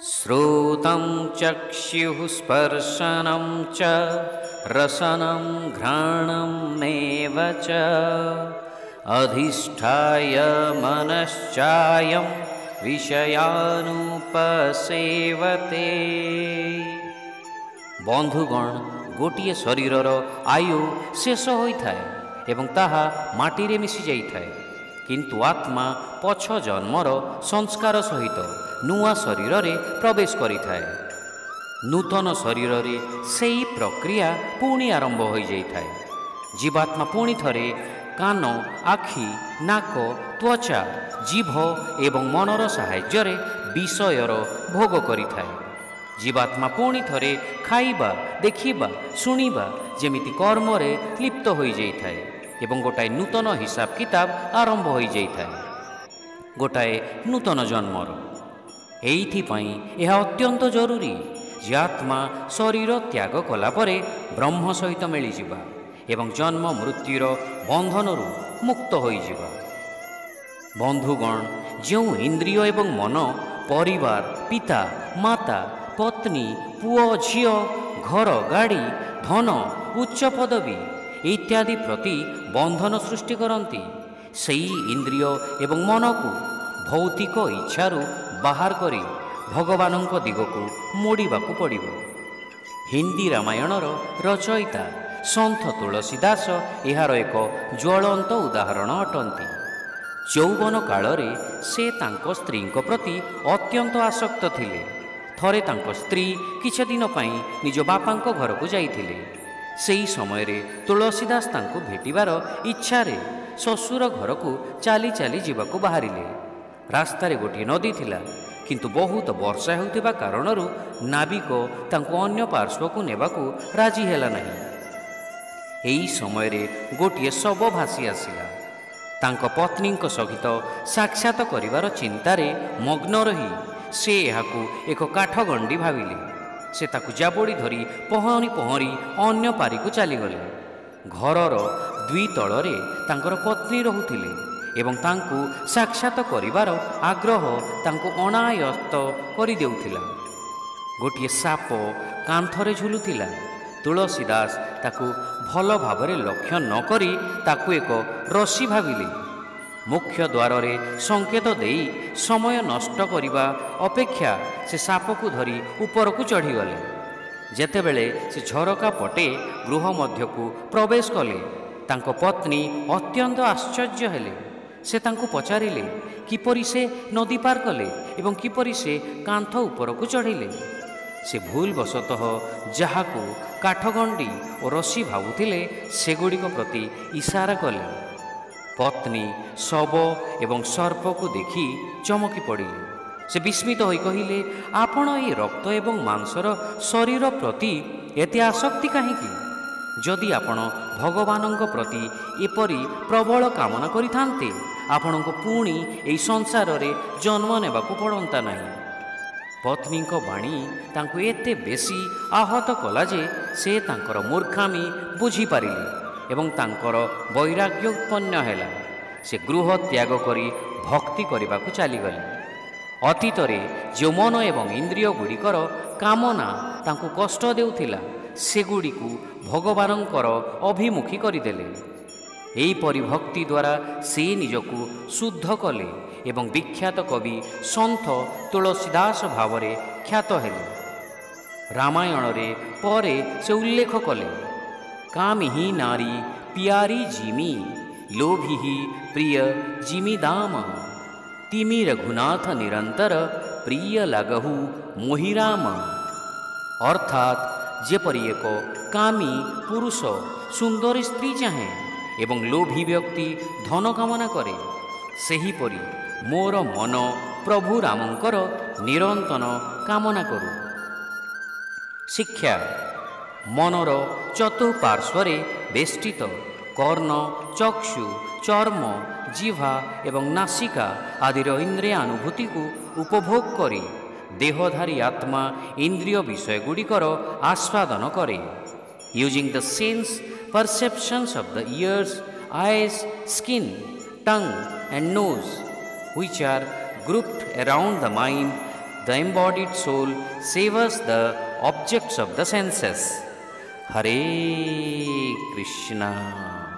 श्रोतं चक्षुः स्पर्शनं च रसनं घ्राणमेव च अधिष्ठाय मनश्चायं विषयानुपसेवते। बंधुगण, गोटिए शरीरर आयु शेष होइथाए एवं ताहा माटीरे मिशि जाइथाए, किंतु आत्मा पछ जन्मर संस्कार सहित नुआ शरीर रे प्रवेश करिथाए। नूतन शरीर रे सेई प्रक्रिया पुणी आरंभ हो जाइथाए। जीवात्मा पुणी थरे कान, आखि, नाक, त्वचा, जीभ एवं मनर साहाय्य रे विषयर भोग करिथाए। जीवात्मा पुणी थरे खाइबा, देखिबा, शुणिबा जेमिति कर्म रे लिप्त हो जाइथाए एवं गोटाए नूतन हिसाब किताब आरंभ हो जाइथाए, गोटाए नूतन जन्मर। एइथिपाई यह अत्यंत जरूरी जे आत्मा शरीर त्याग कला परे ब्रह्म सहित मिलिजिबा एवं जन्म मृत्युर बंधनरु मुक्त होइजिबा। बंधुगण, जो इंद्रिय एवं मन परिवार, पिता माता, पत्नी, पुओ झियो, घर गाड़ी, धन, उच्च पदवी इत्यादि प्रति बंधन सृष्टि करती, सेई इंद्रिय एवं मन को भौतिक इच्छारु बाहर करी भगवानंक दिगकु मोड़ाकू पड़िबो। हिंदी रामायणर रचयिता सन्थ तुलसीदास एहार एक ज्वलंत उदाहरण अटंती। यौवन कालरे से तांको स्त्रींक प्रति अत्यंत आसक्त थिले। थरे तांको स्त्री किछि दिन पई निज बापांक घरकू जाइथिले। सेई समय रे तुलसीदास तांको भेटिबार इच्छा रे ससुर घरकू चाली चाली जीवाकू बाहरिले। रास्तारे गोटे नदी थिला, किंतु बहुत वर्षा हेउथिबा कारणरू नाविक तांको अन्य पार्श्वकू नेबाकू राजी हेला नहीं। एई समय रे गोटे शव भासी आसिला। तांको पत्नींक सहित साक्षात करिवार चिंतारे मग्न रही से एहाकू एक काठगंडी भाविले। से ताकू जाबोड़ी धरी पहरी पहरी अन्य पारिकू चलीगले। घरर दुई तଳରେ तांकर पत्नी रहुथिले एवं तांकू साक्षात करिवार आग्रह तांकू अनायत्त करि देउथिला। गोटिए साप कांथरे झुलुथिला। तुलसीदास ताकू भल भावरे लक्ष्य न करी ताकू एक रसी भाविले। मुख्य द्वार रे संकेत देई समय नष्ट करिबा अपेक्षा से सापकू धरी उपरकू चढ़ीगले। जेतेबेले से झरका पटे गृह मध्यकू प्रवेश कले, तांको पत्नी अत्यंत आश्चर्य हेले। से तांको पचारिले किपरि से नदी पार कले एवं किपरि से कांथ उपरकू चढ़िले। से भूलवशतः जहाकू काठगंडी और रसी भावुथिले सेगुड़िक प्रति इशारा कले। पत्नी शव एवं सर्पकू देखि चमकी पड़िले। से विस्मित होई कहिले, आपण ए रक्त एवं मांसर शरीर प्रति एते आसक्ति काहेकि? जदि आपण भगवानंक प्रति एपरी प्रबल कामना करिथान्ते, आपणको पुणी एई संसार रे जन्म नेबाकू पड़ंता नहीं। पत्नींक बाणी तांको एते बेसी आहत कला जे से तांकर मूर्खामी बुझी पारिले एवं तांकर वैराग्य उत्पन्न हैला। से गृह त्याग करी भक्ति करिबाकू चलीगले। अतीतरे जो मन एवं इंद्रिय गुड़िकर कामना तांको कष्ट देउथिला, सेगुड़िकू भगवानंकर अभिमुखी करिदेले। एहिपरि भक्ति द्वारा से निजकू शुद्ध कले एवं विख्यात कवि सन्थ तुलसीदास भावरे ख्यात हेले। रामायण रे परे से उल्लेख कले, कामिही नारी पियारी जिमी, लोभी प्रिय जिमी दाम, तिमी रघुनाथ निरंतर प्रिय लागहु मोहिराम। अर्थात जेपरि एक कामी पुरुष सुंदर स्त्री चाहे एवं लोभी व्यक्ति धन कामना करे, सेहीपरि मोर मन प्रभु रामंकर निरंतन कामना करू। शिक्षा मनर चतुःपार्श्वरे बेष्टित कर्ण, चक्षु, चर्म, जिह्वा एवं नासिका आदिर इंद्रियानुभूति को उपभोग करी देहधारी आत्मा इंद्रिय विषय गुड़िकर आस्वादन करे। Using the sense perceptions of the ears, eyes, skin, tongue and nose, which are grouped around the mind, the embodied soul savors the objects of the senses. Hare Krishna.